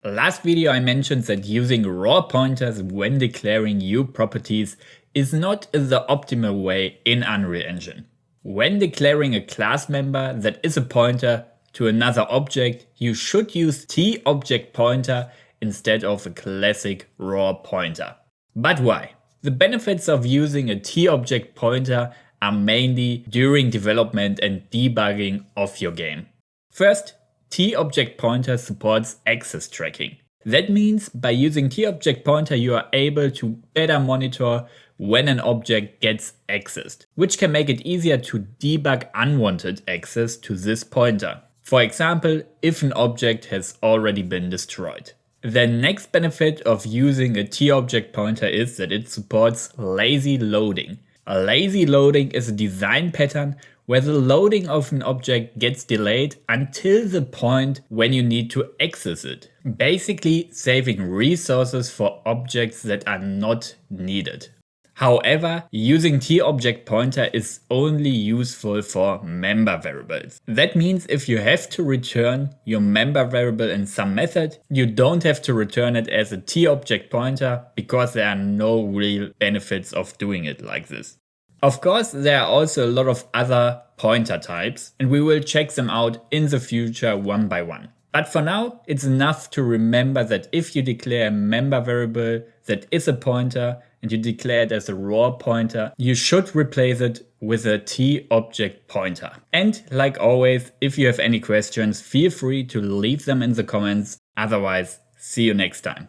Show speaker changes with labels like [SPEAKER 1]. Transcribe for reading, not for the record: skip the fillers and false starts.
[SPEAKER 1] Last video I mentioned that using raw pointers when declaring new properties is not the optimal way in Unreal Engine. When declaring a class member that is a pointer to another object, you should use TObjectPtr instead of a classic raw pointer. But why? The benefits of using a TObjectPtr are mainly during development and debugging of your game. First, TObjectPtr supports access tracking. That means by using TObjectPtr you are able to better monitor when an object gets accessed, which can make it easier to debug unwanted access to this pointer. For example, if an object has already been destroyed. The next benefit of using a TObjectPtr is that it supports lazy loading. A lazy loading is a design pattern where the loading of an object gets delayed until the point when you need to access it. Basically saving resources for objects that are not needed. However, using TObjectPtr is only useful for member variables. That means if you have to return your member variable in some method, you don't have to return it as a TObjectPtr because there are no real benefits of doing it like this. Of course, there are also a lot of other pointer types, and we will check them out in the future one by one. But for now, it's enough to remember that if you declare a member variable that is a pointer and you declare it as a raw pointer, you should replace it with a TObjectPtr. And like always, if you have any questions, feel free to leave them in the comments. Otherwise, see you next time.